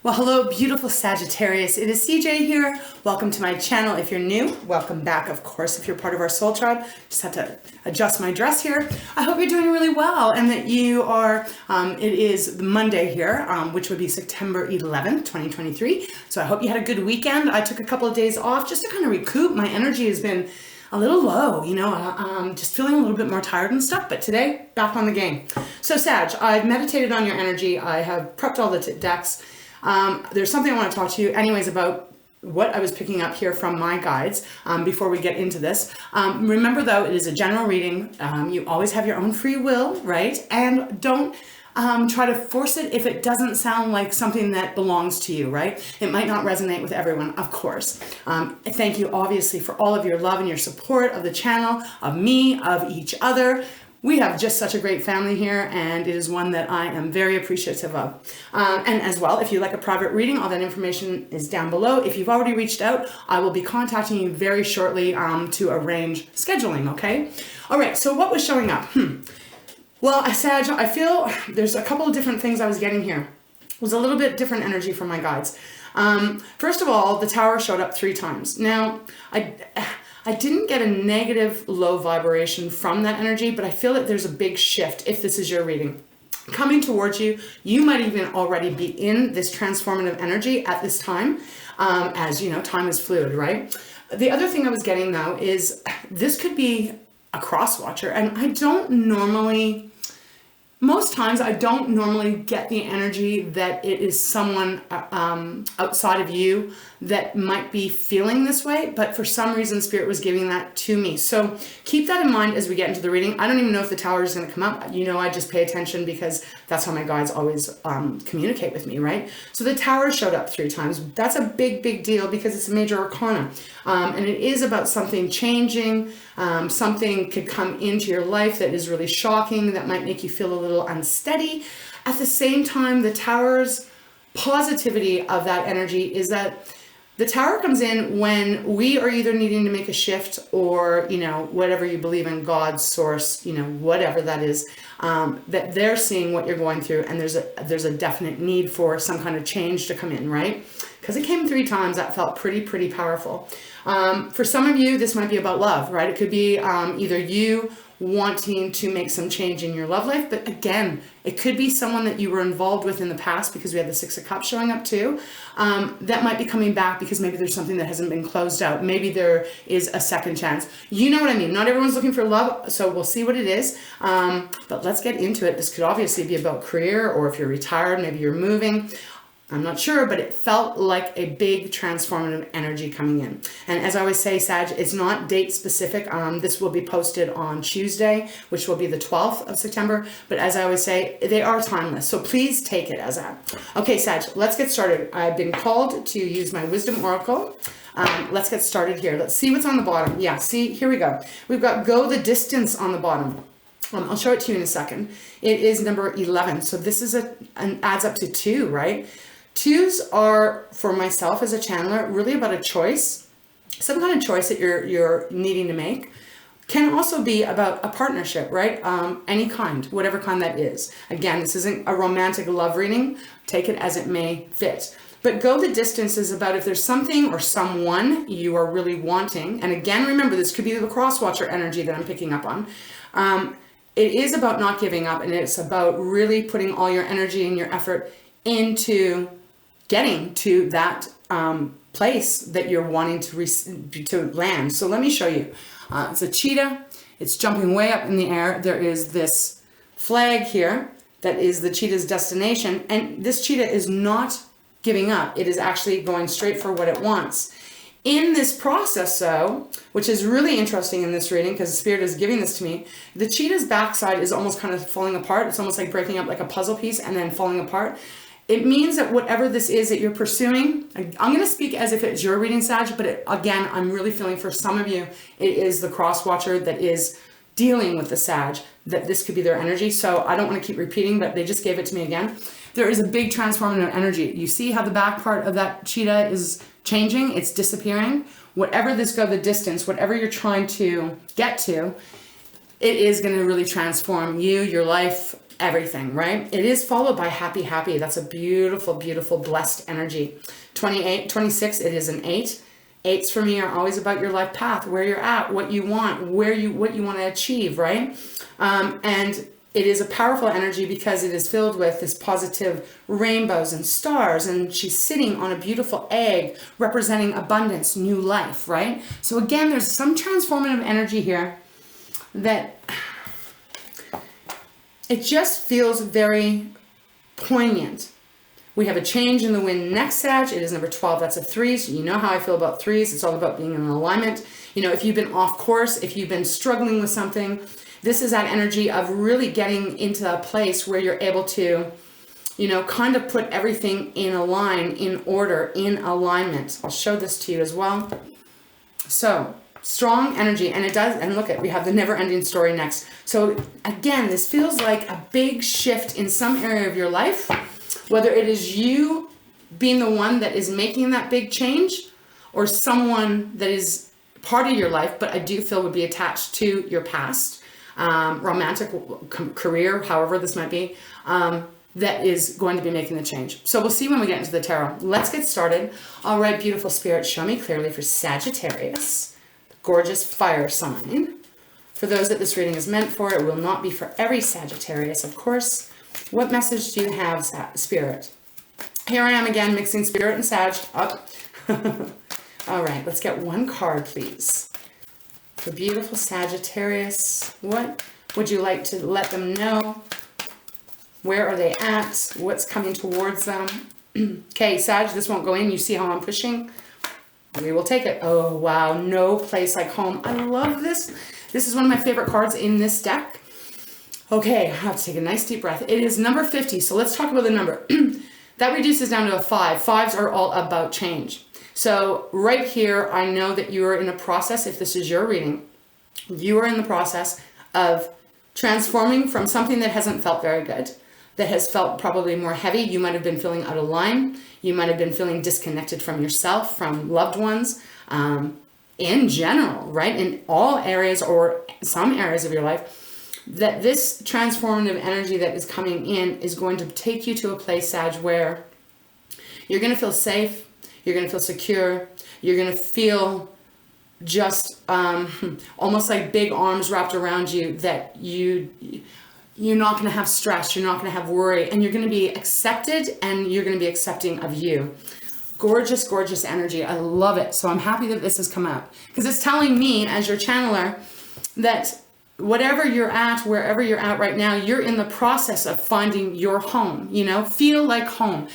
Well, hello, beautiful Sagittarius. It is CJ here. Welcome to my channel. If you're new, welcome back, of course, if you're part of our soul tribe. Just have to adjust my dress here. I hope you're doing really well and that you are, it is Monday here, which would be September 11th, 2023. So I hope you had a good weekend. I took a couple of days off just to kind of recoup. My energy has been a little low, just feeling a little bit more tired and stuff, but today, back on the game. So Sag, I've meditated on your energy. I have prepped all the decks. There's something I want to talk to you anyways about what I was picking up here from my guides before we get into this. Remember though, it is a general reading. You always have your own free will, right? And don't try to force it if it doesn't sound like something that belongs to you, right? It might not resonate with everyone, of course. Thank you obviously for all of your love and your support of the channel, of me, of each other. We have just such a great family here, and it is one that I am very appreciative of. And as well, if you like a private reading, all that information is down below. If you've already reached out, I will be contacting you very shortly to arrange scheduling, okay? All right, so what was showing up? Well, Sag, I feel there's a couple of different things I was getting here. It was a little bit different energy from my guides. First of all, the tower showed up 3 times. Now, I didn't get a negative low vibration from that energy, but I feel that there's a big shift if this is your reading. Coming towards you, you might even already be in this transformative energy at this time. As you know, time is fluid, right? The other thing I was getting though is this could be a cross watcher, and most times I don't normally get the energy that it is someone outside of you that might be feeling this way, but for some reason Spirit was giving that to me. So keep that in mind as we get into the reading. I don't even know if the tower is going to come up. I just pay attention because that's how my guides always communicate with me, right? So the tower showed up 3 times. That's a big, big deal because it's a major arcana. And it is about something changing. Something could come into your life that is really shocking, that might make you feel a little unsteady. At the same time, the tower's positivity of that energy is that the tower comes in when we are either needing to make a shift or, whatever you believe in, God, source, whatever that is, that they're seeing what you're going through, and there's a definite need for some kind of change to come in, right? Because it came 3 times, that felt pretty powerful. For some of you, this might be about love, right? It could be either you wanting to make some change in your love life, but again, it could be someone that you were involved with in the past, because we had the 6 of Cups showing up too, that might be coming back because maybe there's something that hasn't been closed out. Maybe there is a second chance. You know what I mean? Not everyone's looking for love, so we'll see what it is. But let's get into it. This could obviously be about career, or if you're retired, maybe you're moving. I'm not sure, but it felt like a big transformative energy coming in. And as I always say, Sag, it's not date specific. This will be posted on Tuesday, which will be the 12th of September. But as I always say, they are timeless. So please take it as that. Okay, Sag, let's get started. I've been called to use my Wisdom Oracle. Let's get started here. Let's see what's on the bottom. Yeah, see, here we go. We've got Go the Distance on the bottom. I'll show it to you in a second. It is number 11. So this is adds up to 2, right? 2s are, for myself as a channeler, really about a choice, some kind of choice that you're needing to make. Can also be about a partnership, right? Any kind, whatever kind that is. Again, this isn't a romantic love reading. Take it as it may fit. But Go the Distance is about if there's something or someone you are really wanting. And again, remember, this could be the cross-watcher energy that I'm picking up on. It is about not giving up, and it's about really putting all your energy and your effort into getting to that place that you're wanting to land. So let me show you. It's a cheetah. It's jumping way up in the air. There is this flag here that is the cheetah's destination. And this cheetah is not giving up. It is actually going straight for what it wants. In this process, though, which is really interesting in this reading because the Spirit is giving this to me, the cheetah's backside is almost kind of falling apart. It's almost like breaking up like a puzzle piece and then falling apart. It means that whatever this is that you're pursuing, I'm going to speak as if it's your reading, Sag, but again, I'm really feeling for some of you, it is the cross-watcher that is dealing with the Sag, that this could be their energy. So I don't want to keep repeating, but they just gave it to me again. There is a big transformative energy. You see how the back part of that cheetah is changing? It's disappearing. Whatever this Go the Distance, whatever you're trying to get to, it is going to really transform you, your life, everything, right? It is followed by happy, happy. That's a beautiful, beautiful, blessed energy. 26, it is an 8. 8s for me are always about your life path, where you're at, what you want, what you want to achieve, right? And it is a powerful energy because it is filled with this positive rainbows and stars, and she's sitting on a beautiful egg representing abundance, new life, right? So again, there's some transformative energy here that it just feels very poignant. We have a change in the wind next, Sag. It is number 12. That's a 3. So you know how I feel about 3s. It's all about being in alignment. You know, if you've been off course, if you've been struggling with something, this is that energy of really getting into a place where you're able to, you know, kind of put everything in a line, in order, in alignment. I'll show this to you as well. So strong energy, and it does, and look at, we have the never-ending story next. So again, this feels like a big shift in some area of your life, whether it is you being the one that is making that big change, or someone that is part of your life, but I do feel would be attached to your past, romantic, career, however this might be, that is going to be making the change. So we'll see when we get into the tarot. Let's get started. All right, beautiful spirit, show me clearly for Sagittarius, gorgeous fire sign. For those that this reading is meant for, it will not be for every Sagittarius, of course. What message do you have, Spirit? Here I am again, mixing Spirit and Sag up. All right, let's get one card, please. For beautiful Sagittarius, what would you like to let them know? Where are they at? What's coming towards them? Okay, Sag, this won't go in. You see how I'm pushing? We will take it. Oh, wow. No place like home. I love this. This is one of my favorite cards in this deck. Okay, I have to take a nice deep breath. It is number 50. So let's talk about the number. That reduces down to a 5. 5s are all about change. So right here, I know that you are in a process, if this is your reading, you are in the process of transforming from something that hasn't felt very good, that has felt probably more heavy. You might have been feeling out of line. You might have been feeling disconnected from yourself, from loved ones, in general, right? In all areas or some areas of your life, that this transformative energy that is coming in is going to take you to a place, Sag, where you're going to feel safe, you're going to feel secure, you're going to feel just almost like big arms wrapped around you, that you're not going to have stress, you're not going to have worry, and you're going to be accepted, and you're going to be accepting of you. Gorgeous, gorgeous energy. I love it. So I'm happy that this has come out, because it's telling me as your channeler that whatever you're at, wherever you're at right now, you're in the process of finding your home, you know, feel like home.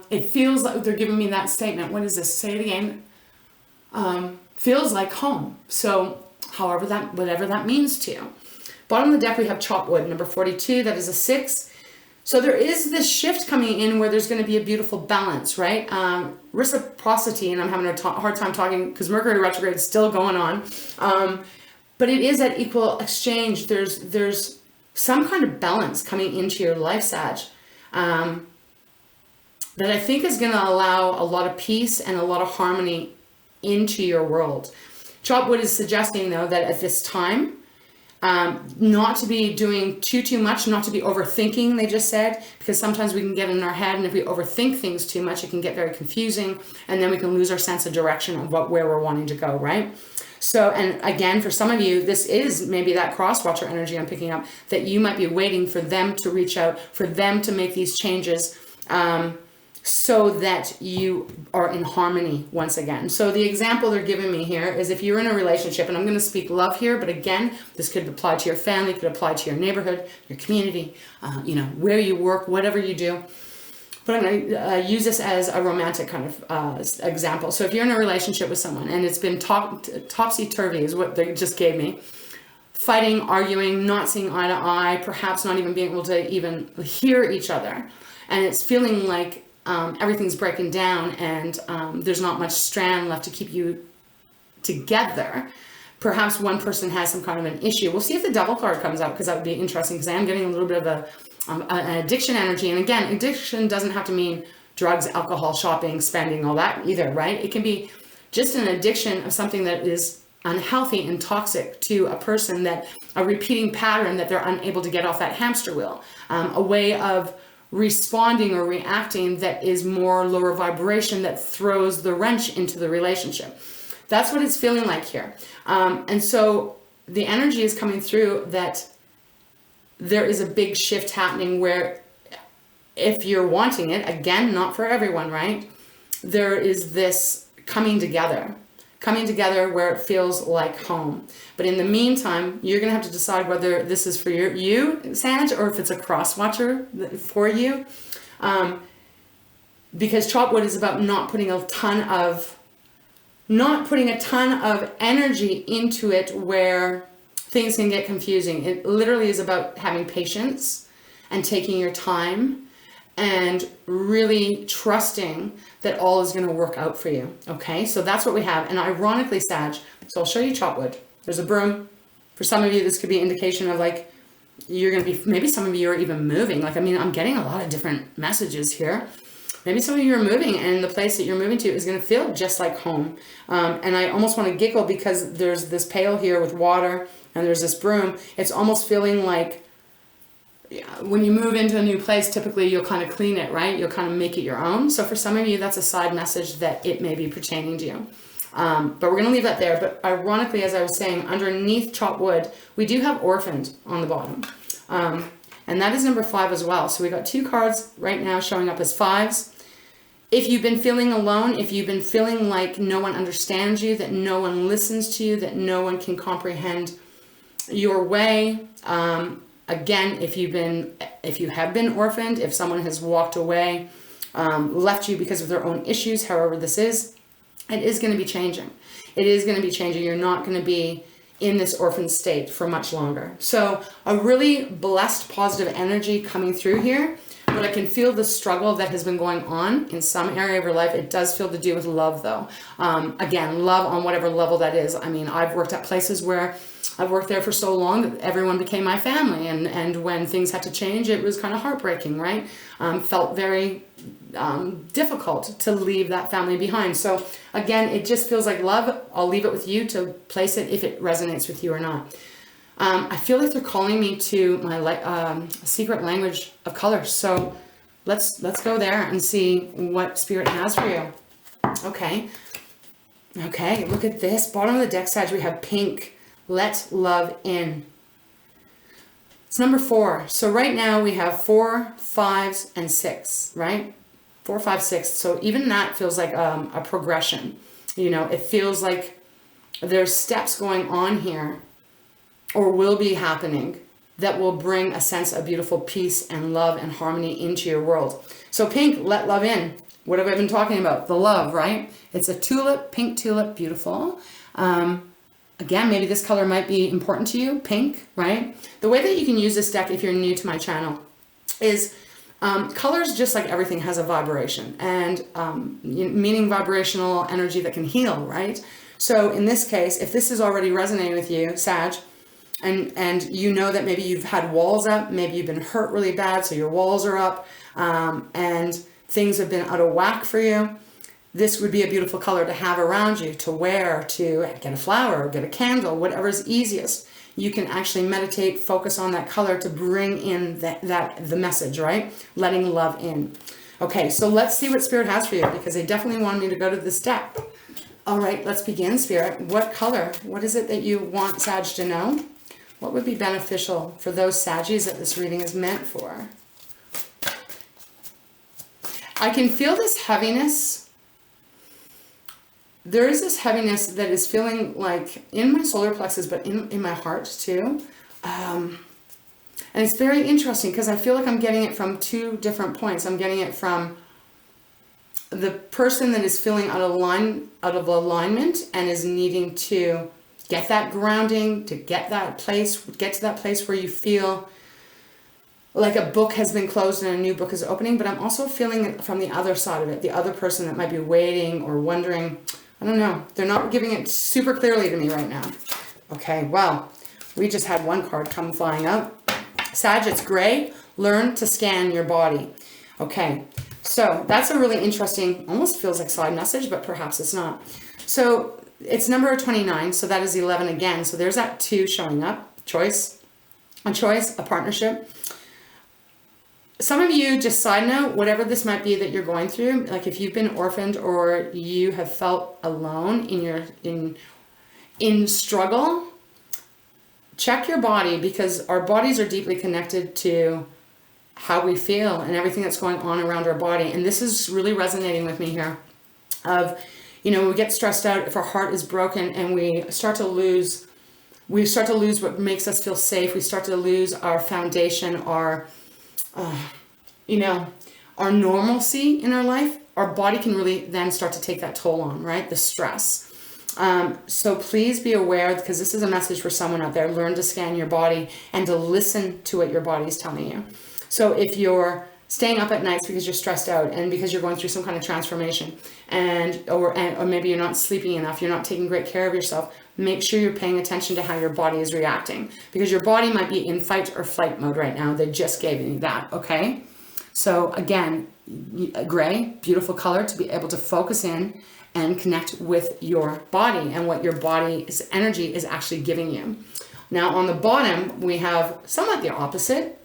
It feels like they're giving me that statement. What is this? Say it again. Feels like home. So however that, whatever that means to you. Bottom of the deck, we have chopped wood, number 42. That is a 6. So there is this shift coming in where there's going to be a beautiful balance, right? Reciprocity, and I'm having a hard time talking because Mercury retrograde is still going on. But it is at equal exchange. There's some kind of balance coming into your life, Sag, that I think is going to allow a lot of peace and a lot of harmony into your world. Chopwood is suggesting, though, that at this time, not to be doing too much, not to be overthinking, they just said, because sometimes we can get in our head, and if we overthink things too much, it can get very confusing, and then we can lose our sense of direction of where we're wanting to go, right? So, and again, for some of you, this is maybe that cross-watcher energy I'm picking up, that you might be waiting for them to reach out, for them to make these changes, so that you are in harmony once again. So the example they're giving me here is if you're in a relationship, and I'm going to speak love here, but again, this could apply to your family, could apply to your neighborhood, your community, you know, where you work, whatever you do. But I'm going to use this as a romantic kind of example. So if you're in a relationship with someone and it's been topsy-turvy is what they just gave me, fighting, arguing, not seeing eye to eye, perhaps not even being able to even hear each other, and it's feeling like everything's breaking down, and there's not much strand left to keep you together. Perhaps one person has some kind of an issue. We'll see if the Devil card comes out, because that would be interesting, because I am getting a little bit of an addiction energy. And again, addiction doesn't have to mean drugs, alcohol, shopping, spending, all that either, right? It can be just an addiction of something that is unhealthy and toxic to a person, that a repeating pattern that they're unable to get off that hamster wheel, a way of responding or reacting that is more lower vibration, that throws the wrench into the relationship. That's what it's feeling like here. And so the energy is coming through that there is a big shift happening where, if you're wanting it, again, not for everyone, right? There is this coming together where it feels like home. But in the meantime, you're going to have to decide whether this is for you, Sag, or if it's a cross watcher for you. Because chop wood is about not putting a ton of energy into it where things can get confusing. It literally is about having patience and taking your time and really trusting that all is going to work out for you. Okay, so that's what we have. And ironically, Sag, so I'll show you chop wood. There's a broom. For some of you, this could be an indication of like, you're going to be, maybe some of you are even moving. Like, I mean, I'm getting a lot of different messages here. Maybe some of you are moving, and the place that you're moving to is going to feel just like home. And I almost want to giggle because there's this pail here with water and there's this broom. It's almost feeling like, when you move into a new place, typically you'll kind of clean it, right? You'll kind of make it your own. So for some of you, that's a side message that it may be pertaining to you. But we're going to leave that there. But ironically, as I was saying, underneath chop wood, we do have orphaned on the bottom. And that is number 5 as well. So we got 2 cards right now showing up as 5s. If you've been feeling alone, if you've been feeling like no one understands you, that no one listens to you, that no one can comprehend your way, again, if you have been orphaned, if someone has walked away, left you because of their own issues, however this is, it is going to be changing. It is going to be changing. You're not going to be in this orphan state for much longer. So a really blessed, positive energy coming through here. But I can feel the struggle that has been going on in some area of your life. It does feel to do with love, though. Again, love on whatever level that is. I mean, I've worked at places where I've worked there for so long that everyone became my family. And when things had to change, it was kind of heartbreaking, right? Felt very difficult to leave that family behind. So again, it just feels like love. I'll leave it with you to place it if it resonates with you or not. I feel like they're calling me to my secret language of colors. So let's go there and see what Spirit has for you. Okay, look at this. Bottom of the deck, Sag, we have pink. Let love in. It's number 4. So right now we have 4, 5s, and 6, right? 4, 5, 6. So even that feels like a progression. You know, it feels like there's steps going on here, or will be happening, that will bring a sense of beautiful peace and love and harmony into your world. So pink, let love in. What have I been talking about? The love, right? It's a tulip, pink tulip, beautiful. Again, maybe this color might be important to you, pink, right? The way that you can use this deck if you're new to my channel is colors, just like everything, has a vibration, and meaning vibrational energy that can heal, right? So in this case, if this is already resonating with you, Sag, and you know that maybe you've had walls up, maybe you've been hurt really bad, so your walls are up, and things have been out of whack for you, this would be a beautiful color to have around you, to wear, to get a flower, or get a candle, whatever's easiest. You can actually meditate, focus on that color to bring in the message, right? Letting love in. Okay, so let's see what Spirit has for you, because they definitely wanted me to go to this step. All right, let's begin, Spirit. What color? What is it that you want Sag to know? What would be beneficial for those Saggies that this reading is meant for? I can feel this heaviness. There is this heaviness that is feeling like in my solar plexus, but in my heart too. And it's very interesting because I feel like I'm getting it from 2 different points. I'm getting it from the person that is feeling out of alignment and is needing to get that grounding, to get to that place where you feel like a book has been closed and a new book is opening. But I'm also feeling it from the other side of it, the other person that might be waiting or wondering. I don't know. They're not giving it super clearly to me right now. Okay, well, we just had one card come flying up. Sag, it's gray. Learn to scan your body. Okay, So that's a really interesting, almost feels like side message, but perhaps it's not. So it's number 29, so that is 11 again. So there's that 2 showing up. Choice, a partnership. Some of you, just side note, whatever this might be that you're going through, like if you've been orphaned or you have felt alone in struggle, check your body, because our bodies are deeply connected to how we feel and everything that's going on around our body. And this is really resonating with me here of, you know, we get stressed out if our heart is broken and we start to lose what makes us feel safe. We start to lose our foundation, our our normalcy in our life. Our body can really then start to take that toll on, right? The stress. So please be aware, because this is a message for someone out there. Learn to scan your body and to listen to what your body is telling you. So if you're staying up at nights because you're stressed out and because you're going through some kind of transformation, or maybe you're not sleeping enough, you're not taking great care of yourself, make sure you're paying attention to how your body is reacting, because your body might be in fight or flight mode right now. They just gave you that, okay? So again, gray, beautiful color to be able to focus in and connect with your body and what your body's energy is actually giving you. Now on the bottom, we have somewhat the opposite.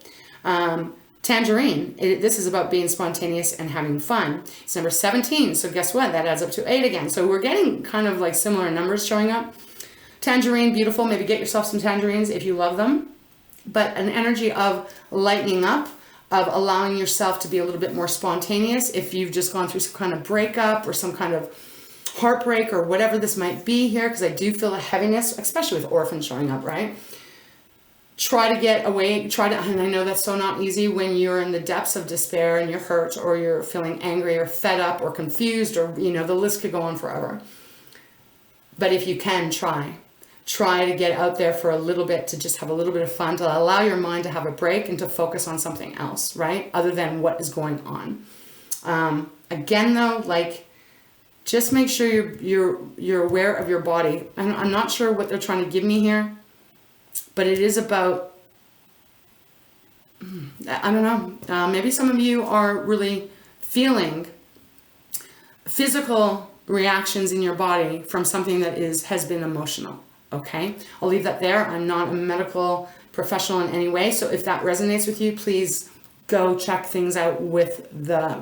Tangerine. This is about being spontaneous and having fun. It's number 17. So guess what? That adds up to 8 again. So we're getting kind of like similar numbers showing up. Tangerine, beautiful. Maybe get yourself some tangerines if you love them. But an energy of lightening up, of allowing yourself to be a little bit more spontaneous. If you've just gone through some kind of breakup or some kind of heartbreak or whatever this might be here, because I do feel a heaviness, especially with orphans showing up, right? Try to get away, and I know that's so not easy when you're in the depths of despair and you're hurt or you're feeling angry or fed up or confused, or, you know, the list could go on forever. But if you can, try to get out there for a little bit, to just have a little bit of fun, to allow your mind to have a break and to focus on something else, right? Other than what is going on. Again, though, like, just make sure you're aware of your body. I'm not sure what they're trying to give me here, but it is about, I don't know, maybe some of you are really feeling physical reactions in your body from something that has been emotional, okay? I'll leave that there. I'm not a medical professional in any way, so if that resonates with you, please go check things out with the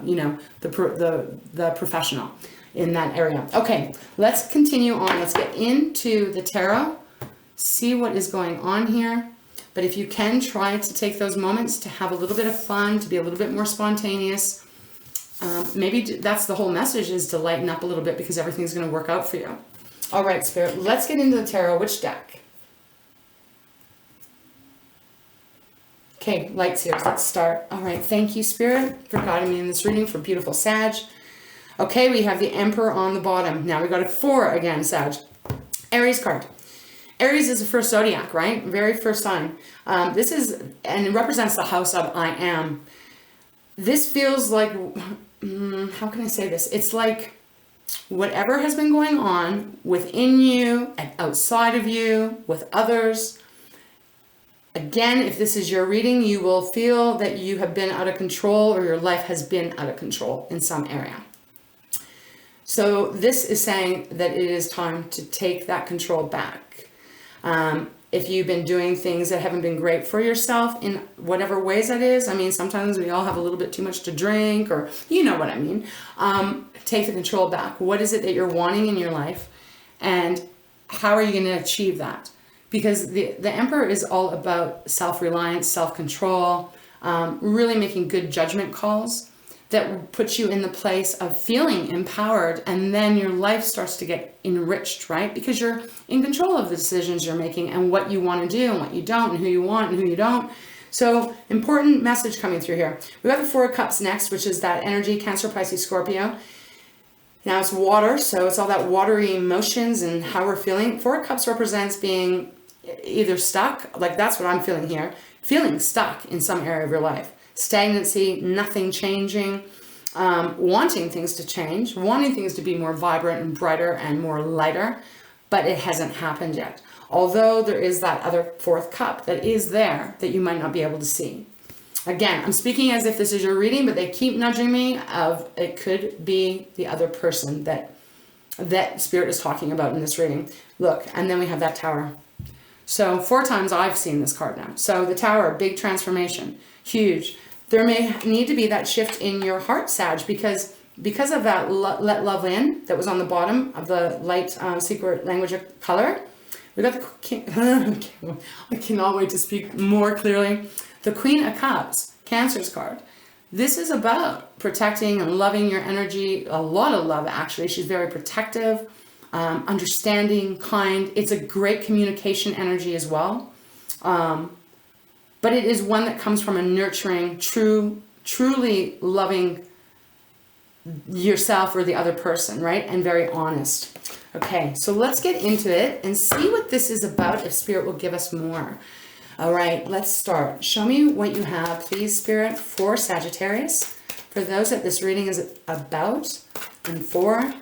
professional in that area. Okay, let's continue on. Let's get into the tarot. See what is going on here. But if you can, try to take those moments to have a little bit of fun, to be a little bit more spontaneous. Maybe that's the whole message, is to lighten up a little bit, because everything's going to work out for you. All right, Spirit, let's get into the tarot. Which deck? Okay, light seers, let's start. All right, thank you, Spirit, for guiding me in this reading for beautiful Sag. Okay, we have the Emperor on the bottom. Now we got a 4 again, Sag. Aries card. Aries is the first zodiac, right? Very first sign. This is, and it represents the house of I am. This feels like, how can I say this? It's like whatever has been going on within you and outside of you, with others. Again, if this is your reading, you will feel that you have been out of control, or your life has been out of control in some area. So this is saying that it is time to take that control back. If you've been doing things that haven't been great for yourself in whatever ways that is, I mean, sometimes we all have a little bit too much to drink, or you know what I mean. Take the control back. What is it that you're wanting in your life, and how are you going to achieve that? Because the Emperor is all about self-reliance, self-control, really making good judgment calls that puts you in the place of feeling empowered, and then your life starts to get enriched, right? Because you're in control of the decisions you're making and what you want to do and what you don't, and who you want and who you don't. So important message coming through here. We have the 4 of Cups next, which is that energy, Cancer, Pisces, Scorpio. Now it's water, so it's all that watery emotions and how we're feeling. 4 of Cups represents being either stuck, like that's what I'm feeling here, feeling stuck in some area of your life. Stagnancy, nothing changing, wanting things to change, wanting things to be more vibrant and brighter and more lighter, but it hasn't happened yet. Although there is that other 4th cup that is there that you might not be able to see. Again, I'm speaking as if this is your reading, but they keep nudging me of it could be the other person that Spirit is talking about in this reading. Look, and then we have that Tower. So 4 times I've seen this card now. So the Tower, big transformation, huge. There may need to be that shift in your heart, Sag, because of that let love in that was on the bottom of the light secret language of color. We got the, I cannot wait to speak more clearly. The Queen of Cups, Cancer's card. This is about protecting and loving your energy. A lot of love, actually. She's very protective, understanding, kind. It's a great communication energy as well. But it is one that comes from a nurturing, truly loving yourself or the other person, right? And very honest. Okay, so let's get into it and see what this is about, if Spirit will give us more. All right, let's start. Show me what you have, please, Spirit, for Sagittarius. For those that this reading is about, and for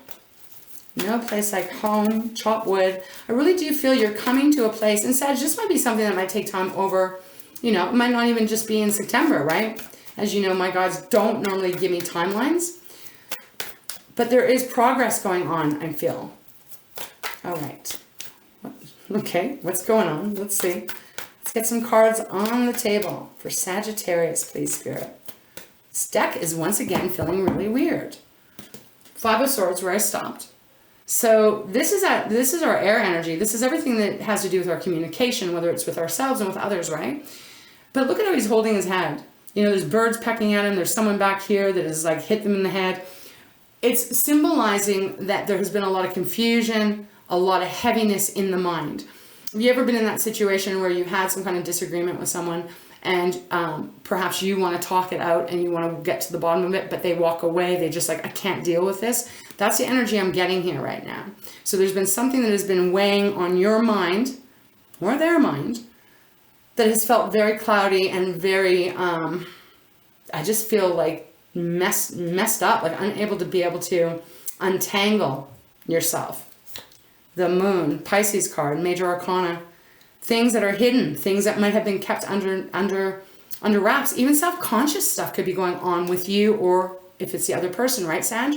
no place like home, chop wood. I really do feel you're coming to a place, and Sag, this might be something that might take time over, you know, it might not even just be in September, right? As you know, my gods don't normally give me timelines, but there is progress going on, I feel. All right. Okay, what's going on? Let's see. Let's get some cards on the table for Sagittarius, please, Spirit. This deck is once again feeling really weird. 5 of Swords, where I stopped. So this is our air energy. This is everything that has to do with our communication, whether it's with ourselves and with others, right? But look at how he's holding his head. You know, there's birds pecking at him. There's someone back here that has like hit them in the head. It's symbolizing that there has been a lot of confusion, a lot of heaviness in the mind. Have you ever been in that situation where you had some kind of disagreement with someone and perhaps you want to talk it out and you want to get to the bottom of it, but they walk away. They just like, I can't deal with this. That's the energy I'm getting here right now. So there's been something that has been weighing on your mind or their mind that has felt very cloudy and very, I just feel like messed up, like unable to be able to untangle yourself. The Moon, Pisces card, Major Arcana, things that are hidden, things that might have been kept under wraps. Even self-conscious stuff could be going on with you, or if it's the other person, right, Sag?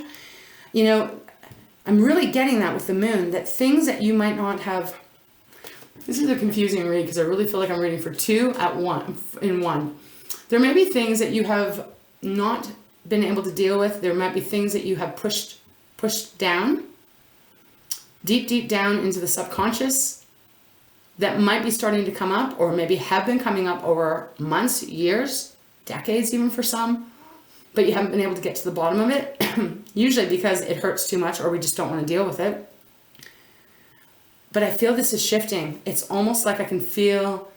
You know, I'm really getting that with the Moon, that things that you might not have. This is a confusing read because I really feel like I'm reading for 2 in one. There may be things that you have not been able to deal with. There might be things that you have pushed down, deep down into the subconscious, that might be starting to come up, or maybe have been coming up over months, years, decades even for some, but you haven't been able to get to the bottom of it, usually because it hurts too much or we just don't want to deal with it. But I feel this is shifting. It's almost like I can feel,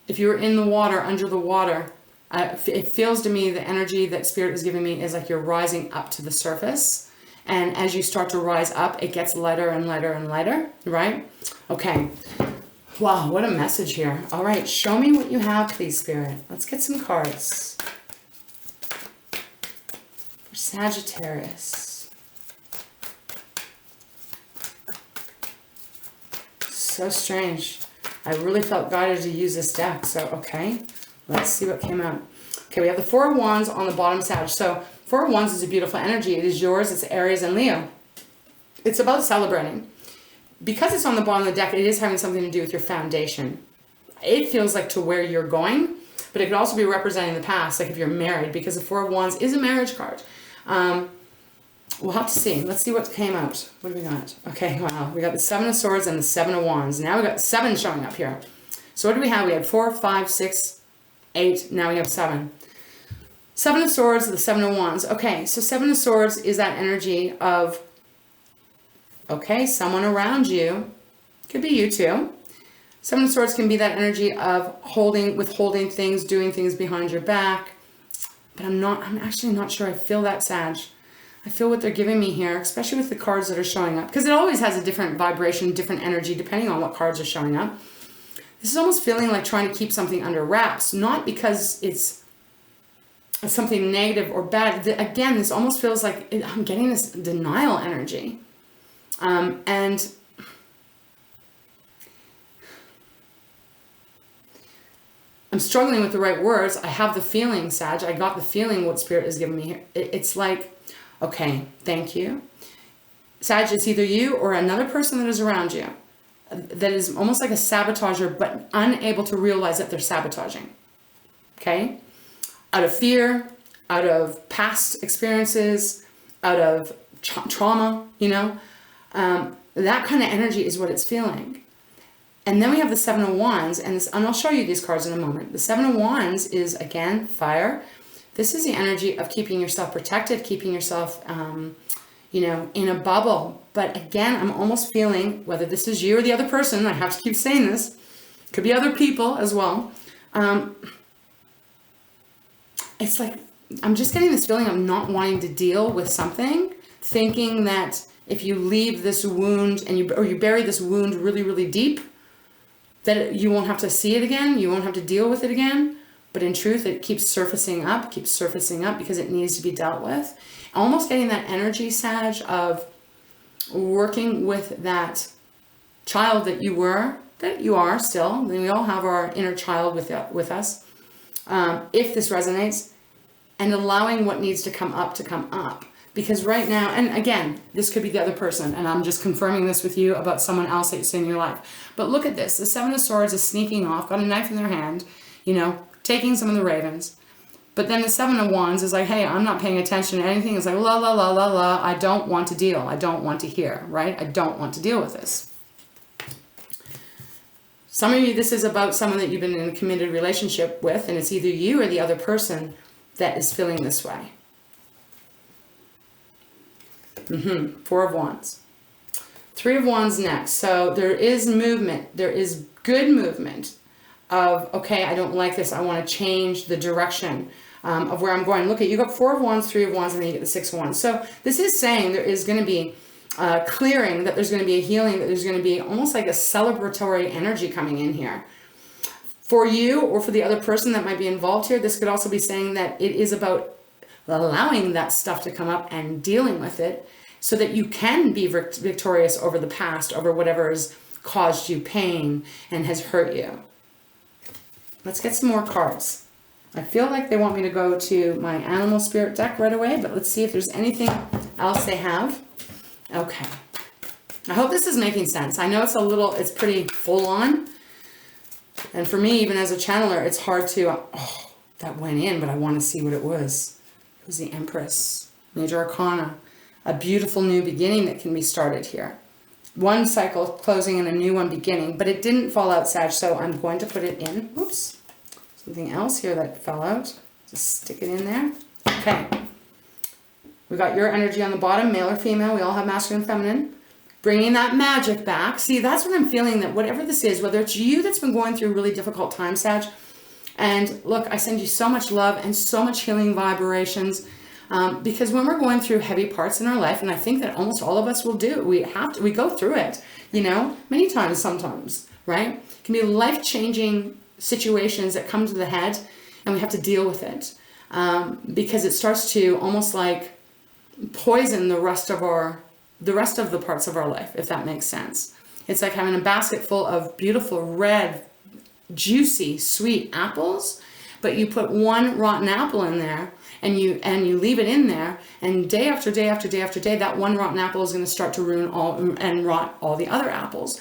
if you were in the water, under the water, it feels to me the energy that Spirit is giving me is like you're rising up to the surface. And as you start to rise up, it gets lighter and lighter and lighter, right? Okay. Wow, what a message here. All right, show me what you have, please, Spirit. Let's get some cards for Sagittarius. So strange. I really felt guided to use this deck. So, okay, let's see what came out. Okay, we have the 4 of Wands on the bottom, Sag. So 4 of Wands is a beautiful energy. It is yours. It's Aries and Leo. It's about celebrating. Because it's on the bottom of the deck, it is having something to do with your foundation. It feels like to where you're going, but it could also be representing the past, like if you're married, because the 4 of Wands is a marriage card. We'll have to see. Let's see what came out. What do we got? Okay, wow. We got the 7 of Swords and the 7 of Wands. Now we got 7 showing up here. So what do we have? We had 4, 5, 6, 8. Now we have 7. 7 of Swords, the 7 of Wands. Okay, so 7 of Swords is that energy of, okay, someone around you. Could be you too. 7 of Swords can be that energy of withholding things, doing things behind your back. But I'm actually not sure I feel that, Sag. I feel what they're giving me here, especially with the cards that are showing up. Because it always has a different vibration, different energy, depending on what cards are showing up. This is almost feeling like trying to keep something under wraps. Not because it's something negative or bad. Again, this almost feels like I'm getting this denial energy. And I'm struggling with the right words. I have the feeling, Sag. I got the feeling what Spirit is giving me here. It's like, okay, thank you. Sag, it's either you or another person that is around you that is almost like a sabotager, but unable to realize that they're sabotaging. Okay? Out of fear, out of past experiences, out of trauma, you know? That kind of energy is what it's feeling. And then we have the Seven of Wands, and I'll show you these cards in a moment. The Seven of Wands is, again, fire. This is the energy of keeping yourself protected, keeping yourself, you know, in a bubble. But again, I'm almost feeling, whether this is you or the other person, I have to keep saying this, could be other people as well. It's like, I'm just getting this feeling of not wanting to deal with something, thinking that if you leave this wound and you bury this wound really, really deep, that you won't have to see it again, you won't have to deal with it again. But in truth, it keeps surfacing up because it needs to be dealt with. Almost getting that energy, Sag, of working with that child that you were, that you are still. I mean, we all have our inner child with us. If this resonates, and allowing what needs to come up. Because right now, and again, this could be the other person, and I'm just confirming this with you about someone else that you see in your life. But look at this. The Seven of Swords is sneaking off, got a knife in their hand, you know, taking some of the ravens. But then the Seven of Wands is like, hey, I'm not paying attention to anything. It's like, la, la, la, la, la. I don't want to deal. I don't want to hear, right? I don't want to deal with this. Some of you, this is about someone that you've been in a committed relationship with, and it's either you or the other person that is feeling this way. Four of Wands. Three of Wands next. So there is movement. There is good movement of, okay, I don't like this. I want to change the direction of where I'm going. Look at, you got Four of Wands, Three of Wands, and then you get the Six of Wands. So this is saying there is going to be clearing, that there's going to be a healing, that there's going to be almost like a celebratory energy coming in here. For you or for the other person that might be involved here, this could also be saying that it is about allowing that stuff to come up and dealing with it so that you can be victorious over the past, over whatever has caused you pain and has hurt you. Let's get some more cards. I feel like they want me to go to my animal spirit deck right away, but let's see if there's anything else they have. Okay. I hope this is making sense. I know it's pretty full on. And for me, even as a channeler, it's hard to, that went in, but I want to see what it was. It was the Empress, Major Arcana, a beautiful new beginning that can be started here. One cycle closing and a new one beginning, but it didn't fall out, Sag, so I'm going to put it in. Oops. Something else here that fell out. Just stick it in there. Okay. We got your energy on the bottom, male or female. We all have masculine and feminine. Bringing that magic back. See, that's what I'm feeling, that whatever this is, whether it's you that's been going through really difficult times, Sag, and look, I send you so much love and so much healing vibrations, because when we're going through heavy parts in our life, and I think that almost all of us will do, we go through it, you know, many times, sometimes, right? It can be life-changing situations that come to the head, and we have to deal with it, because it starts to almost like poison the rest of the parts of our life, if that makes sense. It's like having a basket full of beautiful red, juicy, sweet apples, but you put one rotten apple in there and you leave it in there, and day after day after day after day, that one rotten apple is going to start to ruin and rot all the other apples.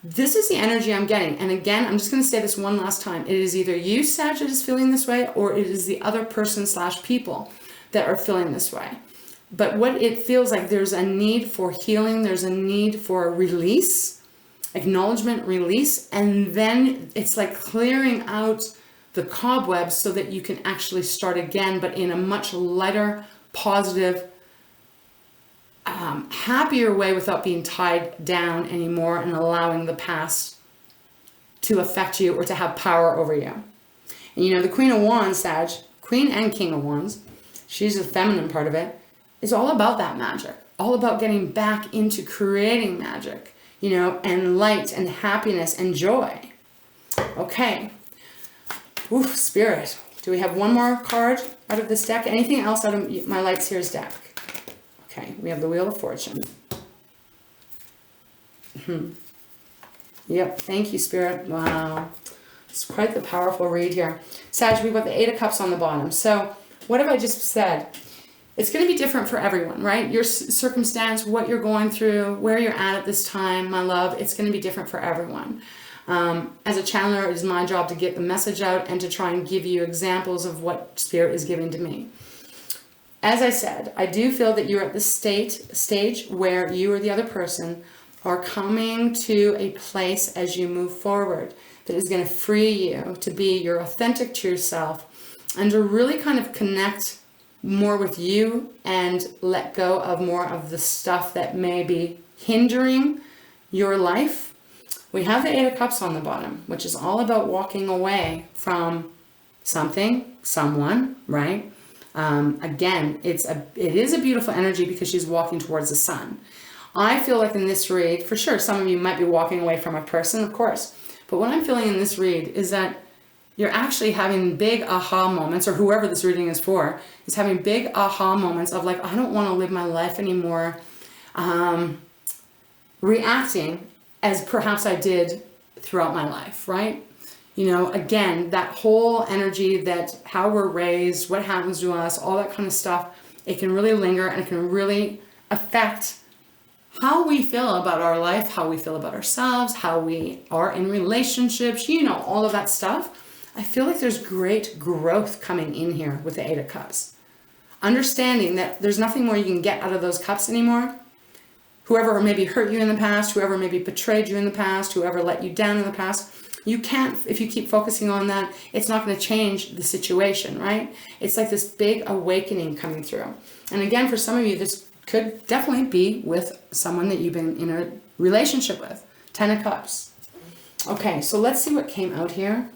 This is the energy I'm getting. And again, I'm just going to say this one last time. It is either you, Sag, that is feeling this way, or it is the other person / people that are feeling this way. But what it feels like, there's a need for healing, there's a need for release, acknowledgement, release, and then it's like clearing out the cobwebs so that you can actually start again, but in a much lighter, positive, happier way without being tied down anymore and allowing the past to affect you or to have power over you. And you know, the Queen of Wands, Sag, Queen and King of Wands, she's the feminine part of it, is all about that magic, all about getting back into creating magic, you know, and light and happiness and joy. Okay. Oof, Spirit. Do we have one more card out of this deck? Anything else out of my Lights Here's deck? Okay, we have the Wheel of Fortune. Yep, thank you, Spirit. Wow. It's quite the powerful read here. Sag, we've got the Eight of Cups on the bottom. So what have I just said? It's going to be different for everyone, right? Your circumstance, what you're going through, where you're at this time, my love, it's going to be different for everyone. As a channeler, it is my job to get the message out and to try and give you examples of what Spirit is giving to me. As I said, I do feel that you're at the stage where you or the other person are coming to a place as you move forward that is going to free you to be your authentic true self and to really kind of connect more with you and let go of more of the stuff that may be hindering your life. We have the Eight of Cups on the bottom, which is all about walking away from something, someone, right? Again, it is a beautiful energy because she's walking towards the sun. I feel like in this read, for sure, some of you might be walking away from a person, of course. But what I'm feeling in this read is that you're actually having big aha moments, or whoever this reading is for, is having big aha moments of like, I don't want to live my life anymore reacting as perhaps I did throughout my life, right? You know, again, that whole energy that how we're raised, what happens to us, all that kind of stuff, it can really linger and it can really affect how we feel about our life, how we feel about ourselves, how we are in relationships, you know, all of that stuff. I feel like there's great growth coming in here with the Eight of Cups. Understanding that there's nothing more you can get out of those cups anymore. Whoever maybe hurt you in the past, whoever maybe betrayed you in the past, whoever let you down in the past, you can't, if you keep focusing on that, it's not going to change the situation, right? It's like this big awakening coming through. And again, for some of you, this could definitely be with someone that you've been in a relationship with. 10 of Cups. Okay, so let's see what came out here.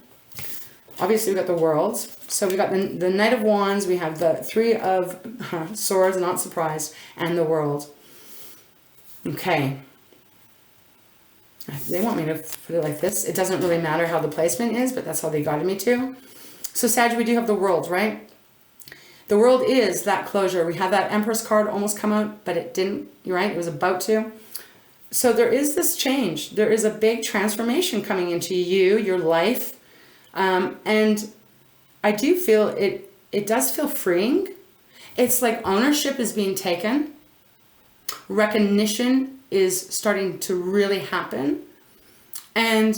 Obviously, we've got the Worlds. So we got the Knight of Wands. We have the Three of Swords, not surprised, and the World. Okay. They want me to put it like this. It doesn't really matter how the placement is, but that's how they guided me to. So Sag, we do have the World, right? The World is that closure. We had that Empress card almost come out, but it didn't, right? It was about to. So there is this change. There is a big transformation coming into you, your life. And I do feel it does feel freeing. It's like ownership is being taken. Recognition is starting to really happen. And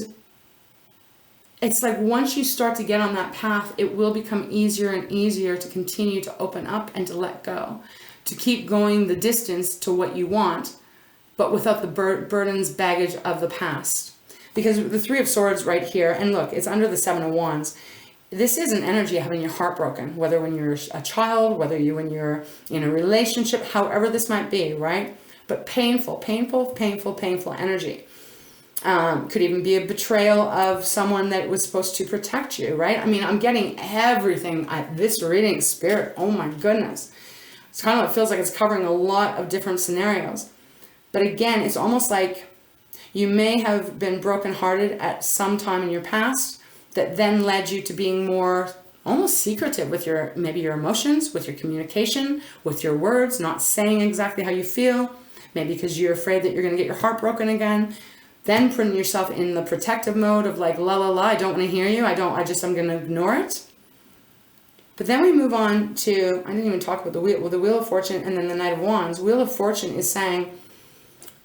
it's like once you start to get on that path, it will become easier and easier to continue to open up and to let go, to keep going the distance to what you want, but without the burdens, baggage of the past. Because the Three of Swords right here, and look, it's under the Seven of Wands. This is an energy of having your heart broken, whether when you're a child, whether when you're in a relationship, however this might be, right? But painful energy. Could even be a betrayal of someone that was supposed to protect you, right? I mean, I'm getting everything at this reading, Spirit. Oh my goodness. It's kind of, it feels like it's covering a lot of different scenarios. But again, it's almost like you may have been brokenhearted at some time in your past that then led you to being more almost secretive with maybe your emotions, with your communication, with your words, not saying exactly how you feel, maybe because you're afraid that you're going to get your heart broken again. Then putting yourself in the protective mode of like, la la la, I don't want to hear you, I'm going to ignore it. But then we move on to, I didn't even talk about the Wheel of Fortune and then the Knight of Wands. Wheel of Fortune is saying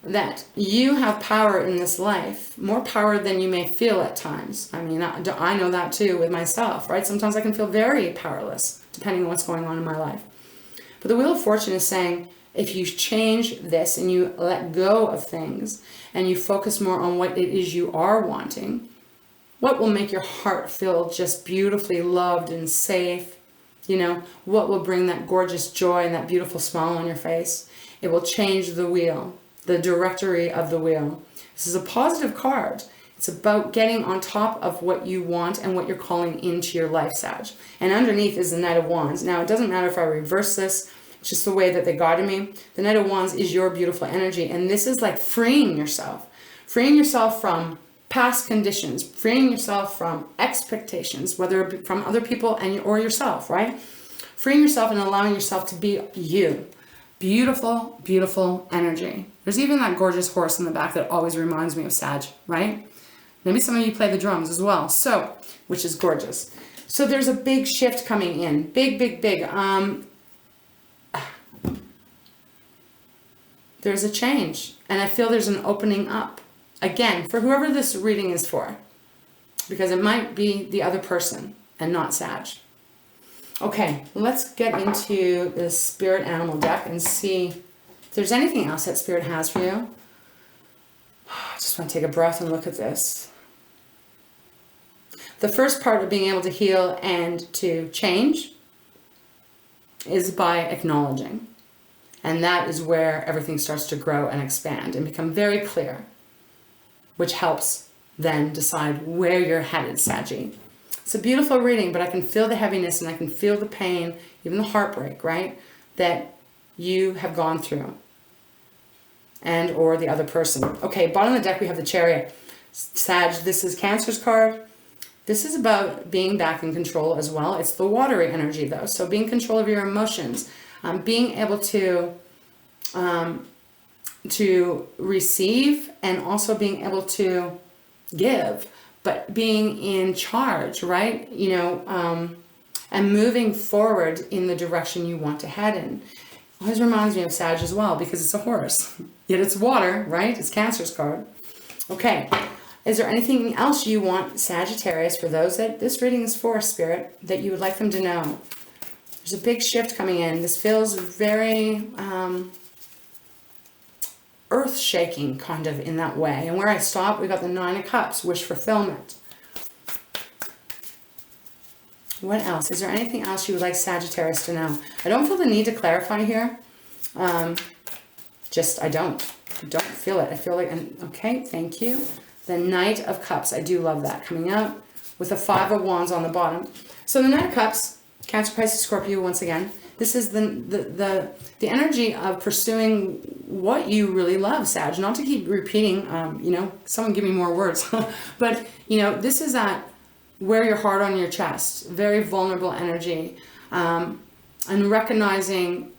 that you have power in this life, more power than you may feel at times. I mean, I know that too with myself, right? Sometimes I can feel very powerless, depending on what's going on in my life. But the Wheel of Fortune is saying, if you change this and you let go of things and you focus more on what it is you are wanting, what will make your heart feel just beautifully loved and safe? You know, what will bring that gorgeous joy and that beautiful smile on your face? It will change the wheel, the directory of the wheel. This is a positive card. It's about getting on top of what you want and what you're calling into your life, Sag. And underneath is the Knight of Wands. Now, it doesn't matter if I reverse this. It's just the way that they guided me. The Knight of Wands is your beautiful energy. And this is like freeing yourself from past conditions, freeing yourself from expectations, whether it be from other people or yourself, right? Freeing yourself and allowing yourself to be you. Beautiful, beautiful energy. There's even that gorgeous horse in the back that always reminds me of Sag, right? Maybe some of you play the drums as well, so, which is gorgeous. So there's a big shift coming in. Big, big, big. There's a change. And I feel there's an opening up. Again, for whoever this reading is for. Because it might be the other person and not Sag. Okay, let's get into the Spirit Animal deck and see if there's anything else that Spirit has for you. I just want to take a breath and look at this. The first part of being able to heal and to change is by acknowledging. And that is where everything starts to grow and expand and become very clear, which helps then decide where you're headed, Saggy. It's a beautiful reading, but I can feel the heaviness and I can feel the pain, even the heartbreak, right, that you have gone through. And or the other person. Okay, bottom of the deck we have the Chariot. Sag, this is Cancer's card. This is about being back in control as well. It's the watery energy though. So being in control of your emotions. Being able to receive and also being able to give. But being in charge, right? You know, and moving forward in the direction you want to head in. Always reminds me of Sag as well because it's a horse. Yet it's water, right? It's Cancer's card. Okay. Is there anything else you want Sagittarius, for those that this reading is for, Spirit, that you would like them to know? There's a big shift coming in. This feels very earth-shaking kind of in that way. And where I stop, we got the Nine of Cups, wish fulfillment. What else? Is there anything else you would like Sagittarius to know? I don't feel the need to clarify here. I don't feel it. I feel like, okay, thank you. The Knight of Cups. I do love that coming out with the Five of Wands on the bottom. So the Knight of Cups, Cancer, Pisces, Scorpio once again. This is the energy of pursuing what you really love, Sag. Not to keep repeating, you know, someone give me more words. But, you know, this is at wear your heart on your chest. Very vulnerable energy. And recognizing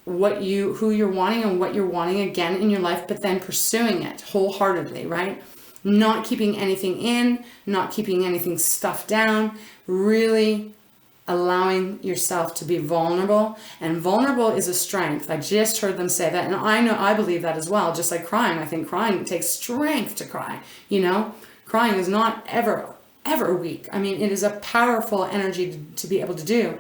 who you're wanting and what you're wanting again in your life, but then pursuing it wholeheartedly, right? Not keeping anything in, not keeping anything stuffed down, really allowing yourself to be vulnerable. And vulnerable is a strength. I just heard them say that, and I believe that as well. Just like crying, I think crying takes strength to cry. You know, crying is not ever weak. I mean, it is a powerful energy to be able to do.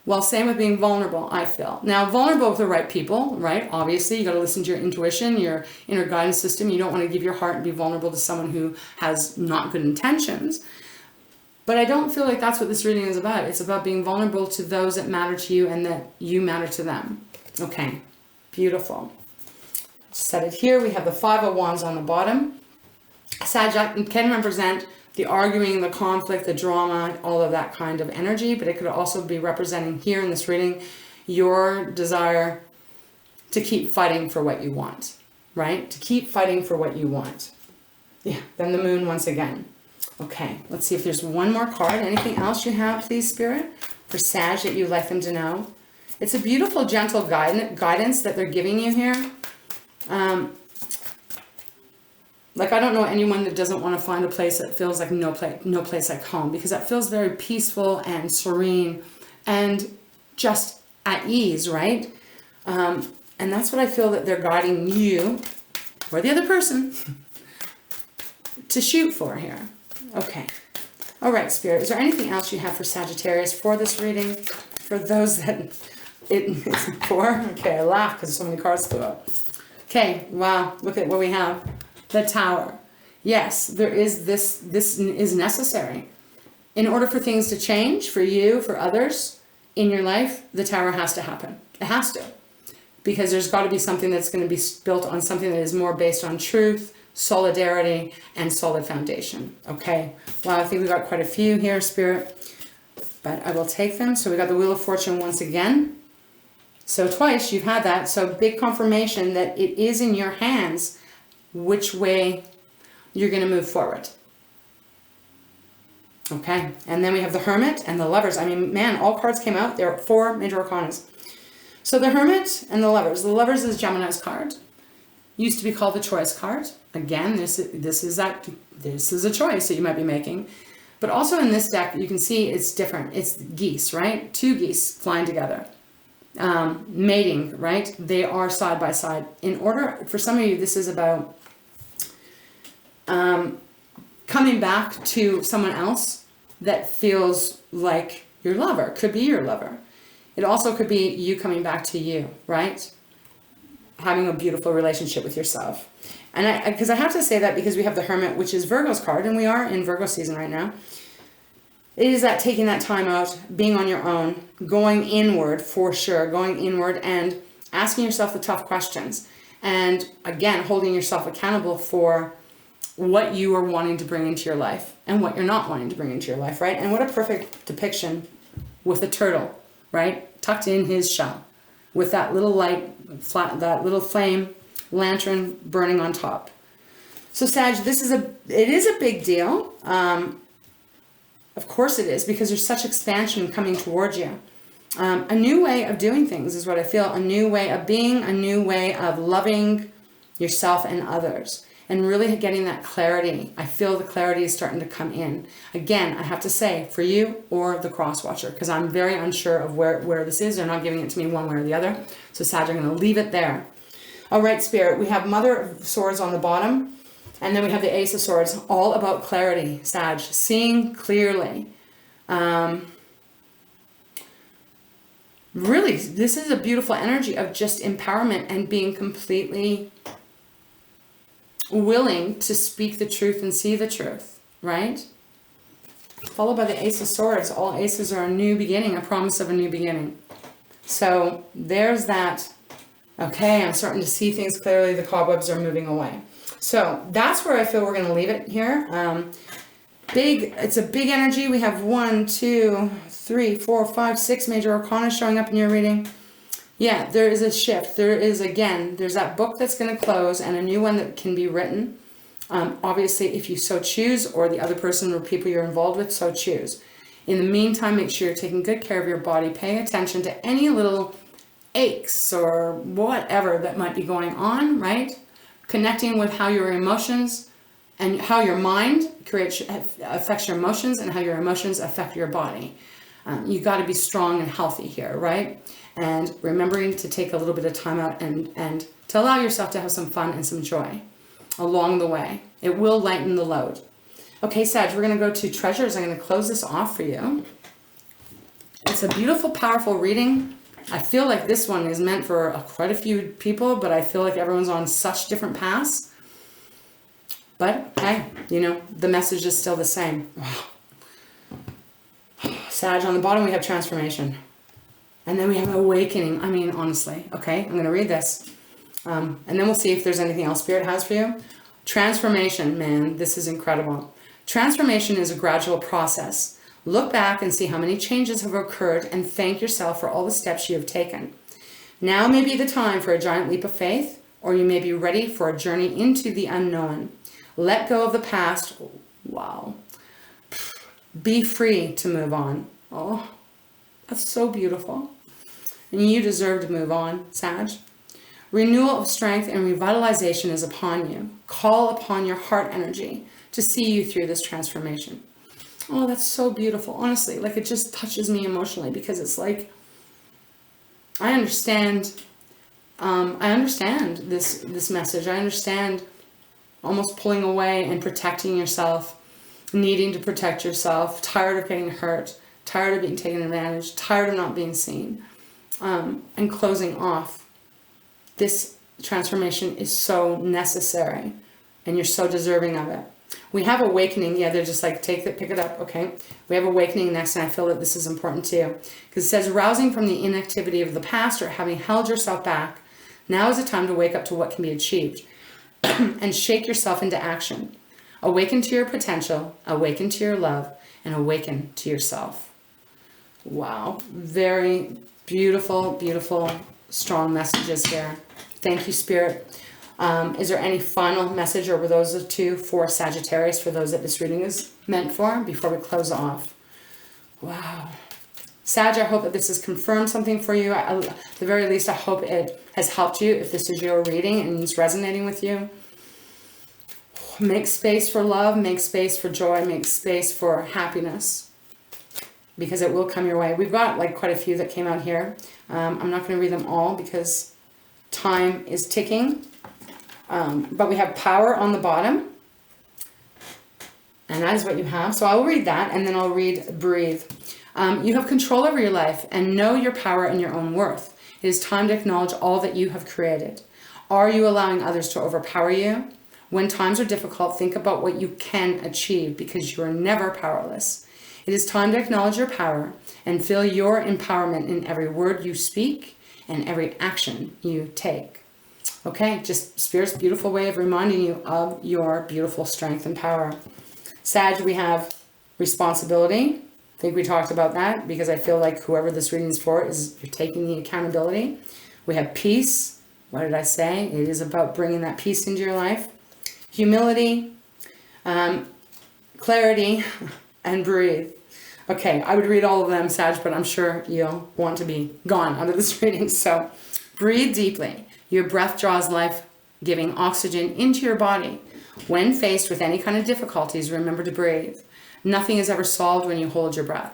Well, same with being vulnerable, I feel. Now, vulnerable with the right people, right? Obviously, you got to listen to your intuition, your inner guidance system. You don't want to give your heart and be vulnerable to someone who has not good intentions. But I don't feel like that's what this reading is about. It's about being vulnerable to those that matter to you and that you matter to them. Okay, beautiful. Set it here. We have the Five of Wands on the bottom. Sag can represent the arguing, the conflict, the drama, all of that kind of energy, but it could also be representing here in this reading your desire to keep fighting for what you want, right? To keep fighting for what you want. Yeah, then the Moon once again. Okay, let's see if there's one more card. Anything else you have, please, Spirit, for Sag that you'd like them to know? It's a beautiful, gentle guidance that they're giving you here. Like, I don't know anyone that doesn't want to find a place that feels like no place like home, because that feels very peaceful and serene and just at ease, right? And that's what I feel that they're guiding you, or the other person, to shoot for here. Okay. All right, Spirit. Is there anything else you have for Sagittarius for this reading? For those that it's for? Okay, I laugh because so many cards flew out. Okay, wow. Look at what we have. The Tower. Yes, there is this is necessary. In order for things to change for you, for others in your life, the Tower has to happen. It has to. Because there's got to be something that's going to be built on something that is more based on truth, solidarity, and solid foundation. Okay. Wow, I think we got quite a few here, Spirit. But I will take them. So we got the Wheel of Fortune once again. So twice you've had that. So big confirmation that it is in your hands which way you're going to move forward. Okay, and then we have the Hermit and the Lovers. I mean, man, all cards came out. There are 4 major arcanas. So the Hermit and the Lovers. The Lovers is Gemini's card. used to be called the choice card. Again, this is a choice that you might be making. But also in this deck, you can see it's different. It's geese, right? Two geese flying together. Mating, right? They are side by side. In order, for some of you, this is about coming back to someone else that feels like your lover. Could be your lover. It also could be you coming back to you, right? Having a beautiful relationship with yourself. And because I have to say that because we have the Hermit, which is Virgo's card, and we are in Virgo season right now. It is that taking that time out, being on your own, going inward for sure, going inward and asking yourself the tough questions. And again, holding yourself accountable for what you are wanting to bring into your life and what you're not wanting to bring into your life, right? And what a perfect depiction with the turtle, right? Tucked in his shell with that little light, that little flame lantern burning on top. So Sag, it is a big deal. Of course it is, because there's such expansion coming towards you. A new way of doing things is what I feel. A new way of being, a new way of loving yourself and others. And really getting that clarity. I feel the clarity is starting to come in. Again, I have to say, for you or the cross watcher, because I'm very unsure of where this is. They're not giving it to me one way or the other. So Sag, I'm going to leave it there. All right, Spirit, we have Mother of Swords on the bottom. And then we have the Ace of Swords, all about clarity, Sag, seeing clearly. Really, this is a beautiful energy of just empowerment and being completely willing to speak the truth and see the truth, right? Followed by the Ace of Swords. All aces are a new beginning, a promise of a new beginning. So there's that. Okay, I'm starting to see things clearly. The cobwebs are moving away. So that's where I feel we're going to leave it here. It's a big energy. We have 1, 2, 3, 4, 5, 6 major arcana showing up in your reading. Yeah, there is a shift. There's that book that's going to close and a new one that can be written. Obviously, if you so choose, or the other person or people you're involved with so choose. In the meantime, make sure you're taking good care of your body, paying attention to any little aches or whatever that might be going on, right? Connecting with how your emotions and how your mind affects your emotions and how your emotions affect your body. You got to be strong and healthy here, right? And remembering to take a little bit of time out and to allow yourself to have some fun and some joy along the way. It will lighten the load. Okay, Sag, we're going to go to treasures. I'm going to close this off for you. It's a beautiful, powerful reading. I feel like this one is meant for quite a few people, but I feel like everyone's on such different paths. But hey, the message is still the same. Wow. Sag, on the bottom we have transformation. And then we have awakening. I mean, honestly. Okay, I'm going to read this. And then we'll see if there's anything else Spirit has for you. Transformation, man, this is incredible. Transformation is a gradual process. Look back and see how many changes have occurred and thank yourself for all the steps you have taken. Now may be the time for a giant leap of faith, or you may be ready for a journey into the unknown. Let go of the past. Wow. Be free to move on. Oh, that's so beautiful. And you deserve to move on, Sag. Renewal of strength and revitalization is upon you. Call upon your heart energy to see you through this transformation. Oh, that's so beautiful. Honestly, like it just touches me emotionally because it's like, I understand this message. I understand almost pulling away and protecting yourself, needing to protect yourself, tired of getting hurt, tired of being taken advantage, tired of not being seen, and closing off. This transformation is so necessary and you're so deserving of it. We have awakening. Yeah, they're just like, pick it up. Okay. We have awakening next, and I feel that this is important too. Because it says, rousing from the inactivity of the past or having held yourself back, now is the time to wake up to what can be achieved and shake yourself into action. Awaken to your potential, awaken to your love, and awaken to yourself. Wow. Very beautiful, beautiful, strong messages here. Thank you, Spirit. Is there any final message, or were those the two for Sagittarius, for those that this reading is meant for, before we close off? Wow. Sag, I hope that this has confirmed something for you. At the very least, I hope it has helped you, if this is your reading and it's resonating with you, make space for love, make space for joy, make space for happiness, because it will come your way. We've got like quite a few that came out here. I'm not going to read them all because time is ticking. But we have power on the bottom. And that is what you have. So I will read that, and then I'll read breathe. You have control over your life and know your power and your own worth. It is time to acknowledge all that you have created. Are you allowing others to overpower you? When times are difficult, think about what you can achieve, because you are never powerless. It is time to acknowledge your power and feel your empowerment in every word you speak and every action you take. Okay, just Spirit's beautiful way of reminding you of your beautiful strength and power. Sag, we have responsibility. I think we talked about that, because I feel like whoever this reading is for, is you're taking the accountability. We have peace. What did I say? It is about bringing that peace into your life. Humility, clarity, and breathe. Okay, I would read all of them, Sag, but I'm sure you'll want to be gone out of this reading. So breathe deeply. Your breath draws life-giving oxygen into your body. When faced with any kind of difficulties, remember to breathe. Nothing is ever solved when you hold your breath.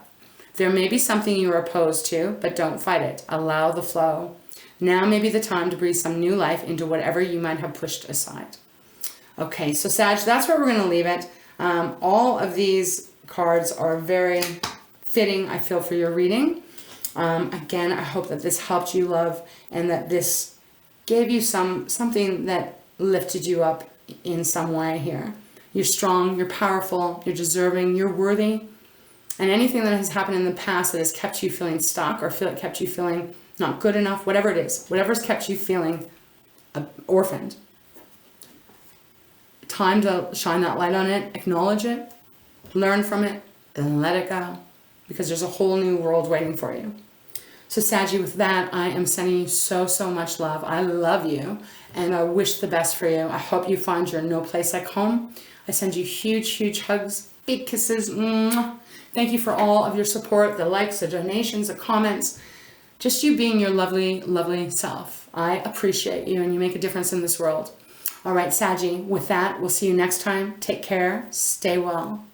There may be something you are opposed to, but don't fight it. Allow the flow. Now may be the time to breathe some new life into whatever you might have pushed aside. Okay, so Sag, that's where we're going to leave it. All of these cards are very fitting, I feel, for your reading. Again, I hope that this helped you, love, and that this gave you something that lifted you up in some way here. You're strong, you're powerful, you're deserving, you're worthy. And anything that has happened in the past that has kept you feeling stuck, or kept you feeling not good enough, whatever it is, whatever's kept you feeling orphaned, time to shine that light on it, acknowledge it, learn from it, and let it go, because there's a whole new world waiting for you. So Saggy, with that, I am sending you so, so much love. I love you, and I wish the best for you. I hope you find your no place like home. I send you huge, huge hugs, big kisses. Mwah. Thank you for all of your support, the likes, the donations, the comments, just you being your lovely, lovely self. I appreciate you, and you make a difference in this world. All right, Saggy, with that, we'll see you next time. Take care. Stay well.